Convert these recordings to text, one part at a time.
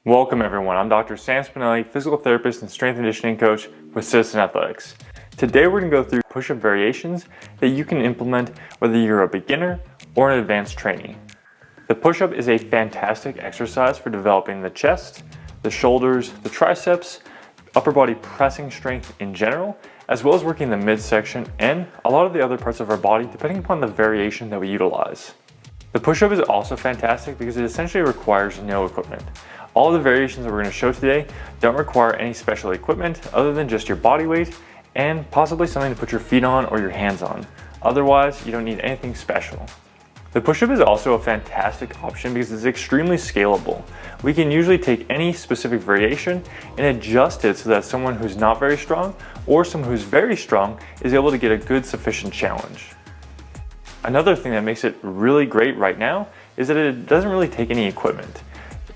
Welcome everyone, I'm Dr. Sam Spinelli, physical therapist and strength and conditioning coach with Citizen Athletics. Today we're going to go through push-up variations that you can implement whether you're a beginner or an advanced trainee. The push-up is a fantastic exercise for developing the chest, the shoulders, the triceps, upper body pressing strength in general, as well as working the midsection and a lot of the other parts of our body depending upon the variation that we utilize. The push-up is also fantastic because it essentially requires no equipment. All the variations that we're going to show today don't require any special equipment other than just your body weight and possibly something to put your feet on or your hands on. Otherwise, you don't need anything special. The push-up is also a fantastic option because it's extremely scalable. We can usually take any specific variation and adjust it so that someone who's not very strong or someone who's very strong is able to get a good sufficient challenge. Another thing that makes it really great right now is that it doesn't really take any equipment.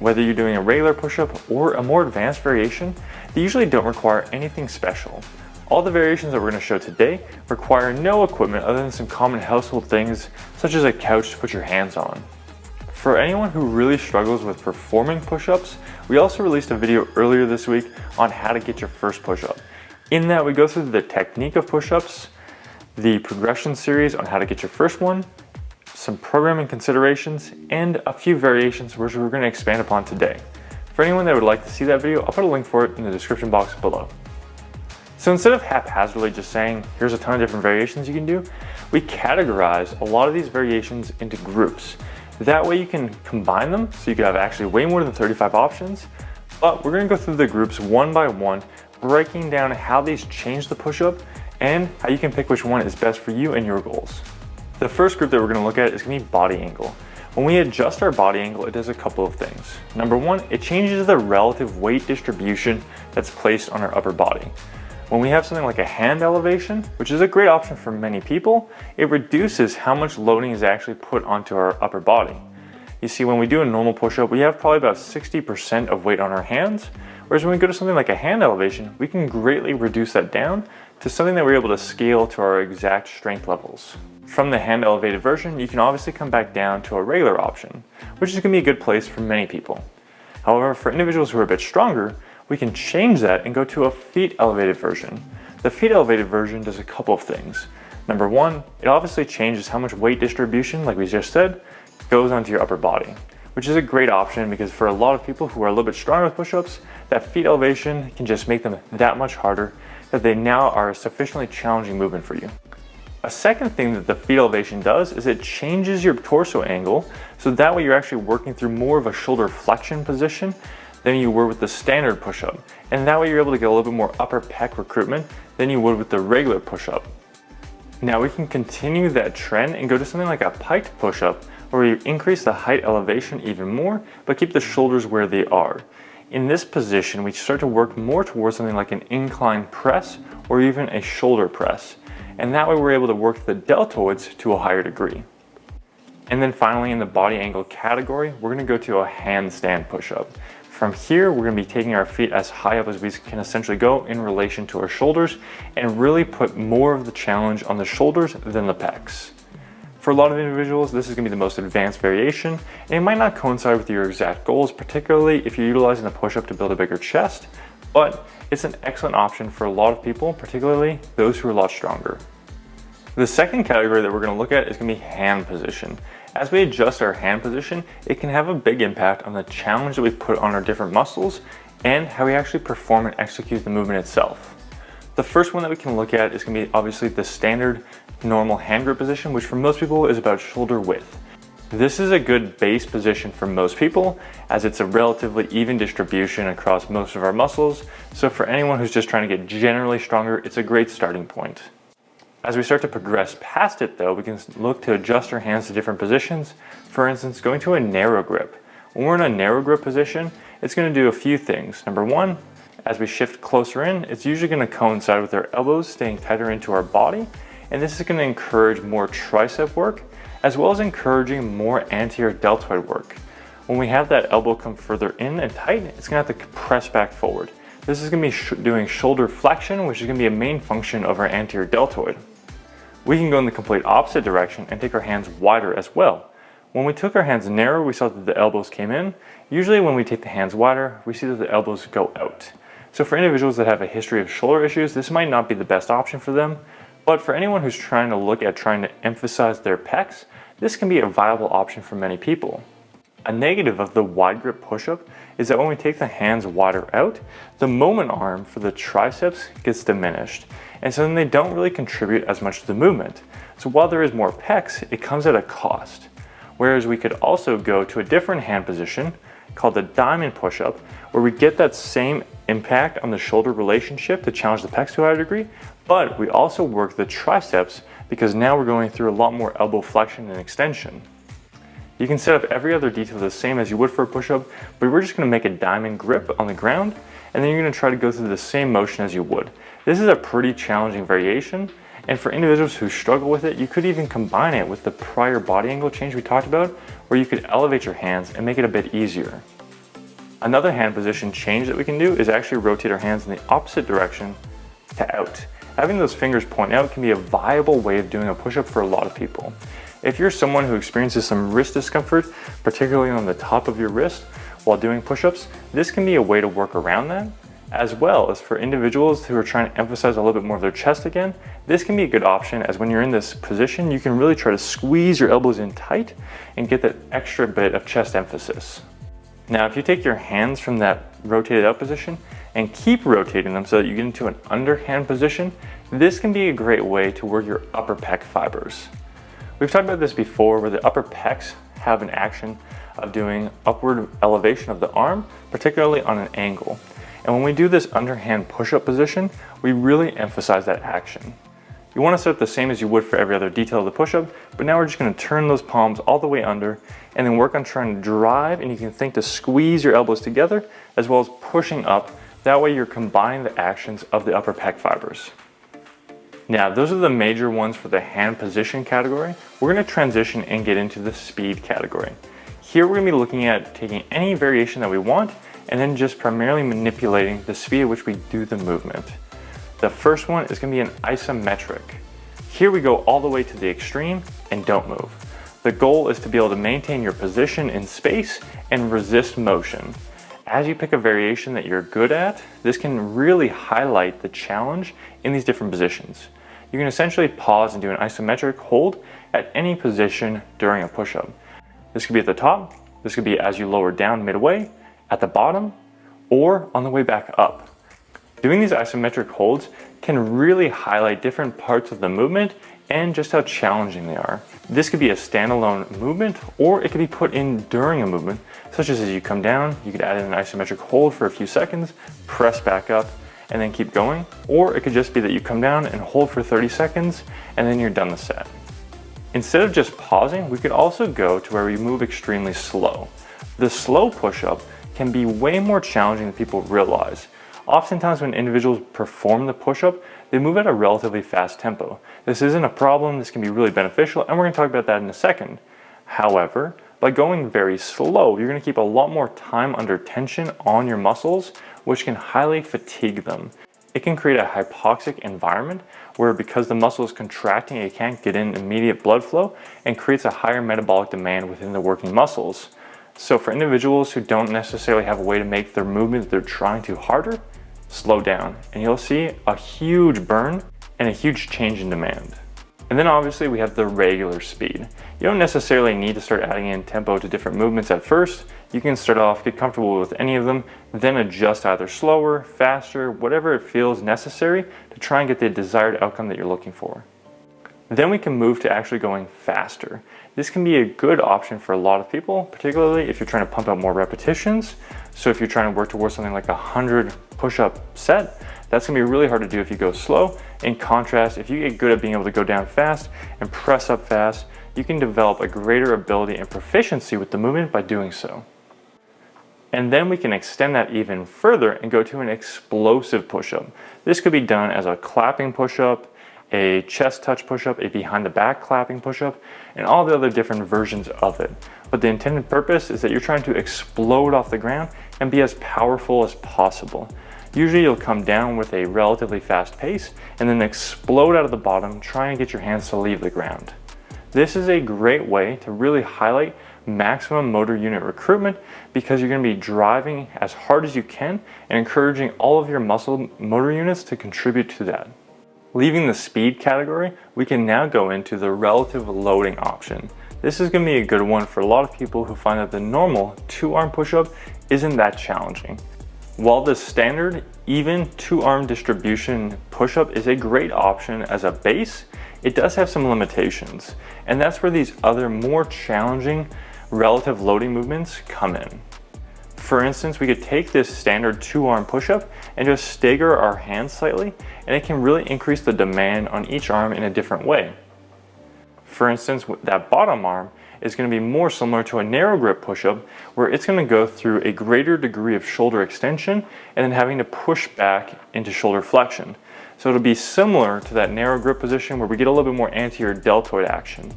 Whether you're doing a regular push-up or a more advanced variation, they usually don't require anything special. All the variations that we're going to show today require no equipment other than some common household things such as a couch to put your hands on. For anyone who really struggles with performing push-ups, we also released a video earlier this week on how to get your first push-up. In that we go through the technique of push-ups, the progression series on how to get your first one, some programming considerations, and a few variations which we're going to expand upon today. For anyone that would like to see that video, I'll put a link for it in the description box below. So instead of haphazardly just saying, here's a ton of different variations you can do, we categorize a lot of these variations into groups. That way you can combine them, so you can have actually way more than 35 options, but we're going to go through the groups one by one, breaking down how these change the push-up and how you can pick which one is best for you and your goals. The first group that we're going to look at is going to be body angle. When we adjust our body angle, it does a couple of things. Number one, it changes the relative weight distribution that's placed on our upper body. When we have something like a hand elevation, which is a great option for many people, it reduces how much loading is actually put onto our upper body. You see, when we do a normal push-up, we have probably about 60% of weight on our hands, whereas when we go to something like a hand elevation, we can greatly reduce that down to something that we're able to scale to our exact strength levels. From the hand elevated version, you can obviously come back down to a regular option, which is going to be a good place for many people. However, for individuals who are a bit stronger, we can change that and go to a feet elevated version. The feet elevated version does a couple of things. Number one, it obviously changes how much weight distribution, like we just said, goes onto your upper body, which is a great option because for a lot of people who are a little bit stronger with push-ups, that feet elevation can just make them that much harder that they now are a sufficiently challenging movement for you. A second thing that the feet elevation does is it changes your torso angle, so that way you're actually working through more of a shoulder flexion position than you were with the standard push-up. And that way you're able to get a little bit more upper pec recruitment than you would with the regular push-up. Now we can continue that trend and go to something like a piked push-up where you increase the height elevation even more, but keep the shoulders where they are. In this position, we start to work more towards something like an incline press or even a shoulder press. And that way we're able to work the deltoids to a higher degree. And then finally in the body angle category, we're going to go to a handstand push-up. From here, we're going to be taking our feet as high up as we can essentially go in relation to our shoulders and really put more of the challenge on the shoulders than the pecs. For a lot of individuals, this is going to be the most advanced variation, and it might not coincide with your exact goals, particularly if you're utilizing the push-up to build a bigger chest, but it's an excellent option for a lot of people, particularly those who are a lot stronger. The second category that we're going to look at is going to be hand position. As we adjust our hand position, it can have a big impact on the challenge that we put on our different muscles and how we actually perform and execute the movement itself. The first one that we can look at is going to be obviously the standard normal hand grip position, which for most people is about shoulder width. This is a good base position for most people as it's a relatively even distribution across most of our muscles. So for anyone who's just trying to get generally stronger, it's a great starting point. As we start to progress past it though, we can look to adjust our hands to different positions. For instance, going to a narrow grip. When we're in a narrow grip position, it's going to do a few things. Number one, as we shift closer in, it's usually going to coincide with our elbows staying tighter into our body. And this is going to encourage more tricep work, as well as encouraging more anterior deltoid work. When we have that elbow come further in and tight, it's going to have to press back forward. This is going to be doing shoulder flexion, which is going to be a main function of our anterior deltoid. We can go in the complete opposite direction and take our hands wider as well. When we took our hands narrow, we saw that the elbows came in. Usually when we take the hands wider, we see that the elbows go out. So for individuals that have a history of shoulder issues, this might not be the best option for them. But for anyone who's trying to emphasize their pecs, this can be a viable option for many people. A negative of the wide grip push-up is that when we take the hands wider out, the moment arm for the triceps gets diminished, and so then they don't really contribute as much to the movement. So while there is more pecs, it comes at a cost. Whereas we could also go to a different hand position called the diamond push-up, where we get that same impact on the shoulder relationship to challenge the pecs to a higher degree, but we also work the triceps because now we're going through a lot more elbow flexion and extension. You can set up every other detail the same as you would for a push-up, but we're just going to make a diamond grip on the ground, and then you're going to try to go through the same motion as you would. This is a pretty challenging variation, and for individuals who struggle with it, you could even combine it with the prior body angle change we talked about, where you could elevate your hands and make it a bit easier. Another hand position change that we can do is actually rotate our hands in the opposite direction to out. Having those fingers point out can be a viable way of doing a push-up for a lot of people. If you're someone who experiences some wrist discomfort, particularly on the top of your wrist while doing push-ups, this can be a way to work around that. As well as for individuals who are trying to emphasize a little bit more of their chest again, this can be a good option, as when you're in this position, you can really try to squeeze your elbows in tight and get that extra bit of chest emphasis. Now, if you take your hands from that rotated out position and keep rotating them so that you get into an underhand position, this can be a great way to work your upper pec fibers. We've talked about this before, where the upper pecs have an action of doing upward elevation of the arm, particularly on an angle. And when we do this underhand push-up position, we really emphasize that action. You want to set up the same as you would for every other detail of the push-up, but now we're just going to turn those palms all the way under and then work on trying to drive, and you can think to squeeze your elbows together as well as pushing up. That way you're combining the actions of the upper pec fibers. Now, those are the major ones for the hand position category. We're going to transition and get into the speed category. Here we're going to be looking at taking any variation that we want and then just primarily manipulating the speed at which we do the movement. The first one is going to be an isometric. Here we go all the way to the extreme and don't move. The goal is to be able to maintain your position in space and resist motion. As you pick a variation that you're good at, this can really highlight the challenge in these different positions. You can essentially pause and do an isometric hold at any position during a push-up. This could be at the top, this could be as you lower down midway, at the bottom, or on the way back up. Doing these isometric holds can really highlight different parts of the movement and just how challenging they are. This could be a standalone movement, or it could be put in during a movement, such as you come down, you could add in an isometric hold for a few seconds, press back up, and then keep going. Or it could just be that you come down and hold for 30 seconds, and then you're done the set. Instead of just pausing, we could also go to where we move extremely slow. The slow push-up can be way more challenging than people realize. Oftentimes when individuals perform the push-up, they move at a relatively fast tempo. This isn't a problem, this can be really beneficial, and we're going to talk about that in a second. However, by going very slow, you're going to keep a lot more time under tension on your muscles, which can highly fatigue them. It can create a hypoxic environment where, because the muscle is contracting, it can't get in immediate blood flow and creates a higher metabolic demand within the working muscles. So for individuals who don't necessarily have a way to make their movement that they're trying to harder, slow down and you'll see a huge burn and a huge change in demand. And then obviously we have the regular speed. You don't necessarily need to start adding in tempo to different movements at first. You can start off, get comfortable with any of them, then adjust either slower, faster, whatever it feels necessary to try and get the desired outcome that you're looking for. Then we can move to actually going faster. This can be a good option for a lot of people, particularly if you're trying to pump out more repetitions. So if you're trying to work towards something like a 100 push-up set, that's gonna be really hard to do if you go slow. In contrast, if you get good at being able to go down fast and press up fast, you can develop a greater ability and proficiency with the movement by doing so. And then we can extend that even further and go to an explosive push-up. This could be done as a clapping push-up, a chest touch push-up, a behind the back clapping push-up, and all the other different versions of it. But the intended purpose is that you're trying to explode off the ground and be as powerful as possible. Usually you'll come down with a relatively fast pace and then explode out of the bottom, trying to get your hands to leave the ground. This is a great way to really highlight maximum motor unit recruitment because you're going to be driving as hard as you can and encouraging all of your muscle motor units to contribute to that. Leaving the speed category, we can now go into the relative loading option. This is going to be a good one for a lot of people who find that the normal 2-arm push-up isn't that challenging. While the standard even 2-arm distribution push-up is a great option as a base, it does have some limitations, and that's where these other more challenging relative loading movements come in. For instance, we could take this standard 2-arm push-up and just stagger our hands slightly, and it can really increase the demand on each arm in a different way. For instance, that bottom arm is going to be more similar to a narrow grip push-up, where it's going to go through a greater degree of shoulder extension and then having to push back into shoulder flexion. So it'll be similar to that narrow grip position where we get a little bit more anterior deltoid action.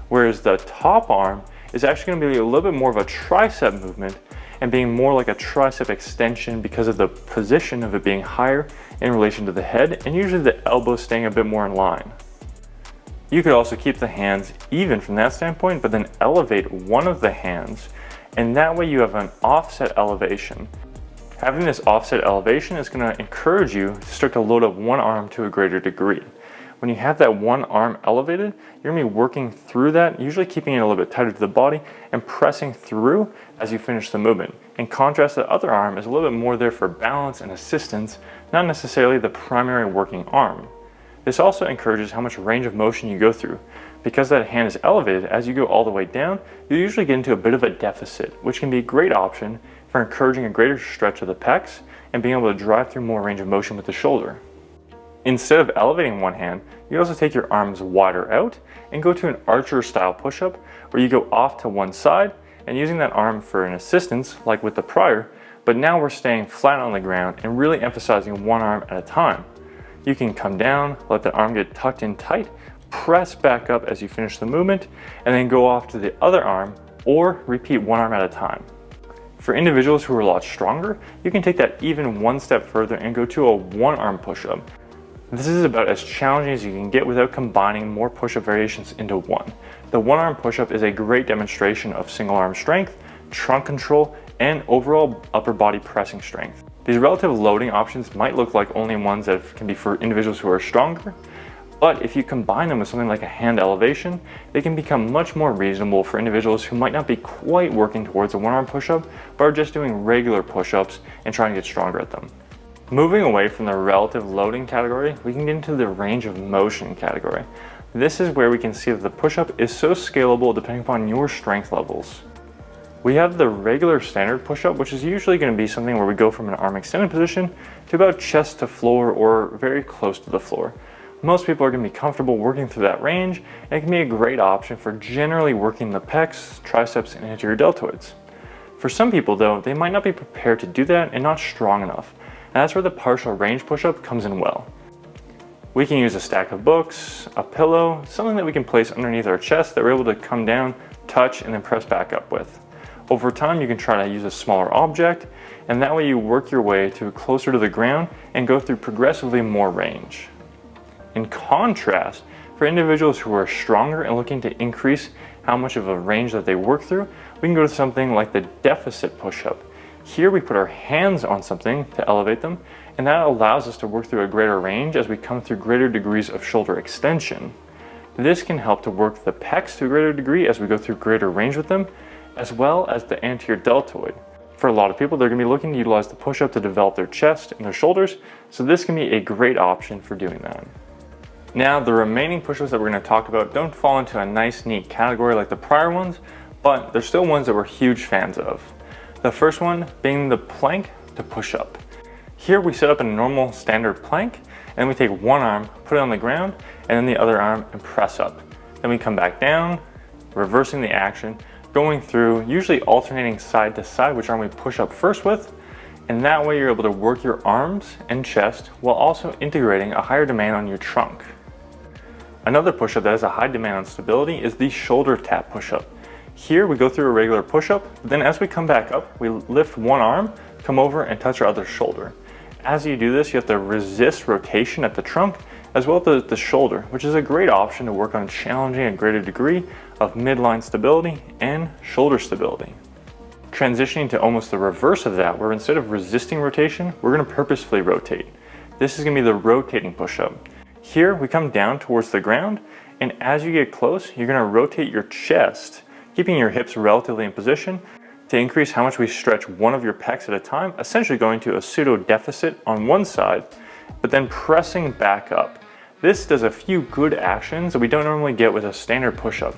Whereas the top arm is actually going to be a little bit more of a tricep movement and being more like a tricep extension because of the position of it being higher in relation to the head, and usually the elbow staying a bit more in line. You could also keep the hands even from that standpoint, but then elevate one of the hands, and that way you have an offset elevation. Having this offset elevation is going to encourage you to start to load up one arm to a greater degree. When you have that one arm elevated, you're going to be working through that, usually keeping it a little bit tighter to the body and pressing through as you finish the movement. In contrast, the other arm is a little bit more there for balance and assistance, not necessarily the primary working arm. This also encourages how much range of motion you go through. Because that hand is elevated, as you go all the way down, you usually get into a bit of a deficit, which can be a great option for encouraging a greater stretch of the pecs and being able to drive through more range of motion with the shoulder. Instead of elevating one hand, you also take your arms wider out and go to an archer style push-up where you go off to one side and using that arm for an assistance like with the prior, but now we're staying flat on the ground and really emphasizing one arm at a time. You can come down, let the arm get tucked in tight, press back up as you finish the movement, and then go off to the other arm or repeat one arm at a time. For individuals who are a lot stronger, you can take that even one step further and go to a one-arm push-up. This is about as challenging as you can get without combining more push-up variations into one. The one-arm push-up is a great demonstration of single arm strength, trunk control, and overall upper body pressing strength. These relative loading options might look like only ones that can be for individuals who are stronger, but if you combine them with something like a hand elevation, they can become much more reasonable for individuals who might not be quite working towards a one-arm push-up, but are just doing regular push-ups and trying to get stronger at them. Moving away from the relative loading category, we can get into the range of motion category. This is where we can see that the push-up is so scalable depending upon your strength levels. We have the regular standard push-up, which is usually going to be something where we go from an arm extended position to about chest to floor or very close to the floor. Most people are going to be comfortable working through that range, and it can be a great option for generally working the pecs, triceps, and anterior deltoids. For some people though, they might not be prepared to do that and not strong enough. And that's where the partial range push-up comes in well. We can use a stack of books, a pillow, something that we can place underneath our chest that we're able to come down, touch, and then press back up with. Over time, you can try to use a smaller object, and that way you work your way to closer to the ground and go through progressively more range. In contrast, for individuals who are stronger and looking to increase how much of a range that they work through, we can go to something like the deficit push-up. Here we put our hands on something to elevate them, and that allows us to work through a greater range as we come through greater degrees of shoulder extension. This can help to work the pecs to a greater degree as we go through greater range with them, as well as the anterior deltoid. For a lot of people, they're going to be looking to utilize the push-up to develop their chest and their shoulders, so this can be a great option for doing that. Now, the remaining push-ups that we're going to talk about don't fall into a nice, neat category like the prior ones, but they're still ones that we're huge fans of. The first one being the plank to push up. Here we set up a normal standard plank, and then we take one arm, put it on the ground, and then the other arm and press up. Then we come back down, reversing the action, going through, usually alternating side to side, which arm we push up first with, and that way you're able to work your arms and chest while also integrating a higher demand on your trunk. Another push-up that has a high demand on stability is the shoulder tap push-up. Here we go through a regular push-up, then as we come back up, we lift one arm, come over and touch our other shoulder. As you do this, you have to resist rotation at the trunk as well as the shoulder, which is a great option to work on challenging a greater degree of midline stability and shoulder stability. Transitioning to almost the reverse of that, where instead of resisting rotation, we're going to purposefully rotate. This is going to be the rotating push-up. Here we come down towards the ground, and as you get close, you're going to rotate your chest, keeping your hips relatively in position to increase how much we stretch one of your pecs at a time, essentially going to a pseudo deficit on one side, but then pressing back up. This does a few good actions that we don't normally get with a standard push-up,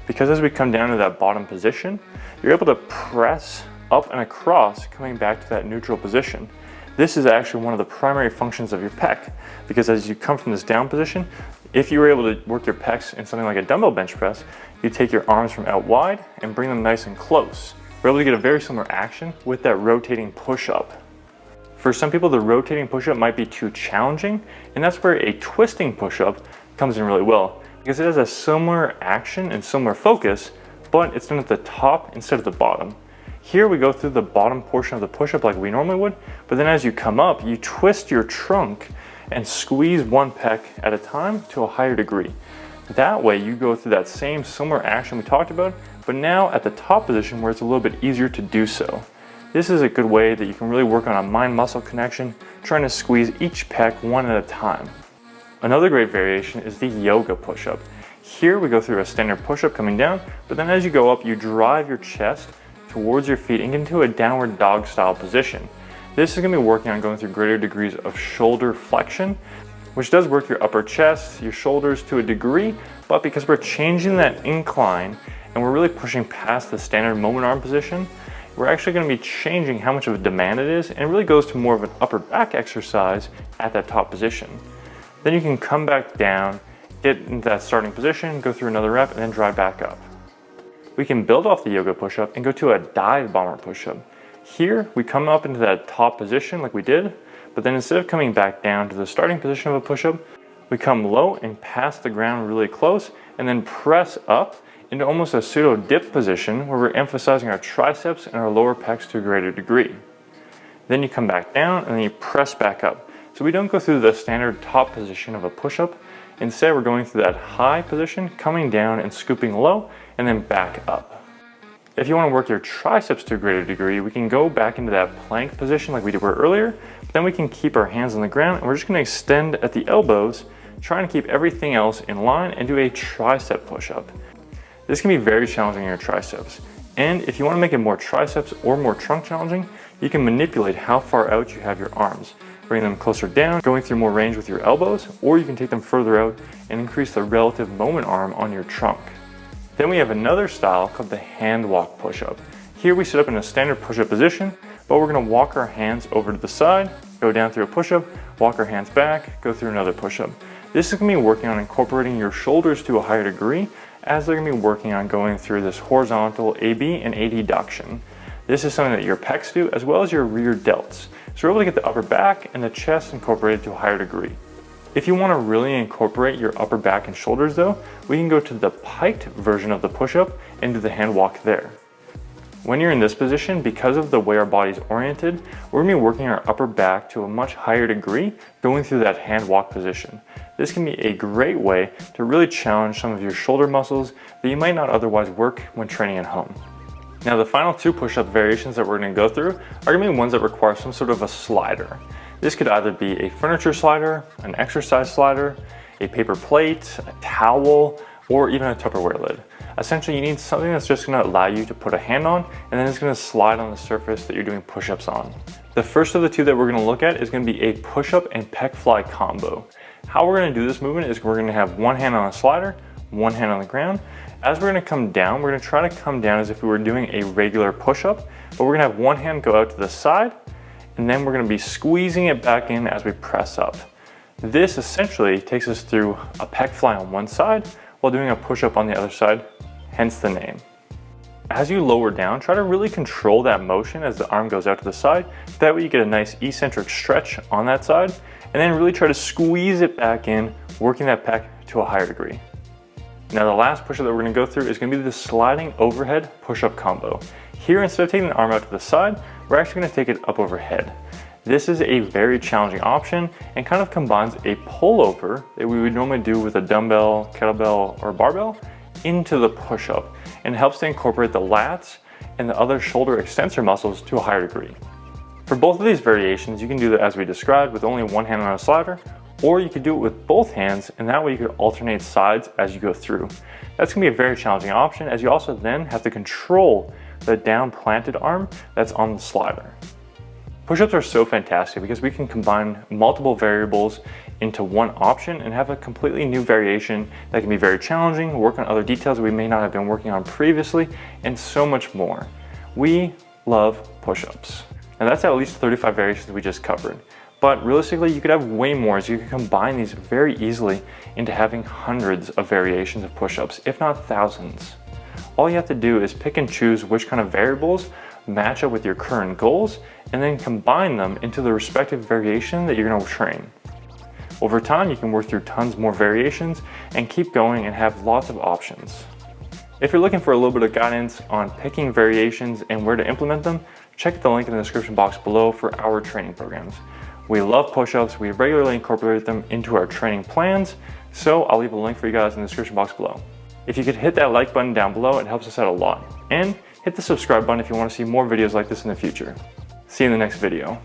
because as we come down to that bottom position, you're able to press up and across, coming back to that neutral position. This is actually one of the primary functions of your pec, because as you come from this down position, if you were able to work your pecs in something like a dumbbell bench press, you take your arms from out wide and bring them nice and close. We're able to get a very similar action with that rotating push-up. For some people, the rotating push-up might be too challenging, and that's where a twisting push-up comes in really well, because it has a similar action and similar focus, but it's done at the top instead of the bottom. Here we go through the bottom portion of the push-up like we normally would, but then as you come up, you twist your trunk and squeeze one pec at a time to a higher degree. That way you go through that same similar action we talked about, but now at the top position where it's a little bit easier to do so. This is a good way that you can really work on a mind-muscle connection, trying to squeeze each pec one at a time. Another great variation is the yoga push-up. Here we go through a standard push-up coming down, but then as you go up, you drive your chest towards your feet and get into a downward dog style position. This is going to be working on going through greater degrees of shoulder flexion, which does work your upper chest, your shoulders to a degree, but because we're changing that incline and we're really pushing past the standard moment arm position, we're actually going to be changing how much of a demand it is, and it really goes to more of an upper back exercise at that top position. Then you can come back down, get into that starting position, go through another rep, and then drive back up. We can build off the yoga push-up and go to a dive bomber push-up. Here, we come up into that top position like we did, but then instead of coming back down to the starting position of a push-up, we come low and pass the ground really close, and then press up into almost a pseudo dip position where we're emphasizing our triceps and our lower pecs to a greater degree. Then you come back down and then you press back up. So we don't go through the standard top position of a push-up. Instead, we're going through that high position, coming down and scooping low, and then back up. If you want to work your triceps to a greater degree, we can go back into that plank position like we were earlier. Then we can keep our hands on the ground, and we're just going to extend at the elbows, trying to keep everything else in line and do a tricep push-up. This can be very challenging in your triceps. And if you want to make it more triceps or more trunk challenging, you can manipulate how far out you have your arms. Bring them closer down, going through more range with your elbows, or you can take them further out and increase the relative moment arm on your trunk. Then we have another style called the hand walk push-up. Here we sit up in a standard push-up position, but we're going to walk our hands over to the side, go down through a push-up, walk our hands back, go through another push-up. This is going to be working on incorporating your shoulders to a higher degree, as they're going to be working on going through this horizontal AB and adduction. This is something that your pecs do, as well as your rear delts. So we're able to get the upper back and the chest incorporated to a higher degree. If you want to really incorporate your upper back and shoulders though, we can go to the piked version of the push-up and do the hand walk there. When you're in this position, because of the way our body's oriented, we're going to be working our upper back to a much higher degree, going through that hand walk position. This can be a great way to really challenge some of your shoulder muscles that you might not otherwise work when training at home. Now the final two push-up variations that we're going to go through are going to be ones that require some sort of a slider. This could either be a furniture slider, an exercise slider, a paper plate, a towel, or even a Tupperware lid. Essentially, you need something that's just going to allow you to put a hand on, and then it's going to slide on the surface that you're doing push-ups on. The first of the two that we're going to look at is going to be a push-up and Pec Fly Combo. How we're going to do this movement is we're going to have one hand on a slider, one hand on the ground. As we're going to come down, we're going to try to come down as if we were doing a regular push-up, but we're going to have one hand go out to the side, and then we're going to be squeezing it back in as we press up. This essentially takes us through a Pec Fly on one side while doing a push-up on the other side, hence the name. As you lower down, try to really control that motion as the arm goes out to the side. That way you get a nice eccentric stretch on that side, and then really try to squeeze it back in, working that pec to a higher degree. Now the last push-up that we're going to go through is going to be the sliding overhead push-up combo. Here, instead of taking the arm out to the side, we're actually going to take it up overhead. This is a very challenging option and kind of combines a pullover that we would normally do with a dumbbell, kettlebell, or barbell into the push-up, and helps to incorporate the lats and the other shoulder extensor muscles to a higher degree. For both of these variations, you can do that as we described with only one hand on a slider, or you could do it with both hands, and that way you could alternate sides as you go through. That's gonna be a very challenging option, as you also then have to control the down planted arm that's on the slider. Push-ups are so fantastic because we can combine multiple variables into one option and have a completely new variation that can be very challenging, work on other details that we may not have been working on previously, and so much more. We love push-ups. And that's at least 35 variations we just covered. But realistically, you could have way more, as you could combine these very easily into having hundreds of variations of push-ups, if not thousands. All you have to do is pick and choose which kind of variables match up with your current goals, and then combine them into the respective variation that you're going to train. Over time, you can work through tons more variations and keep going and have lots of options. If you're looking for a little bit of guidance on picking variations and where to implement them, check the link in the description box below for our training programs. We love push-ups, we regularly incorporate them into our training plans, so I'll leave a link for you guys in the description box below. If you could hit that like button down below, it helps us out a lot. And hit the subscribe button if you want to see more videos like this in the future. See you in the next video.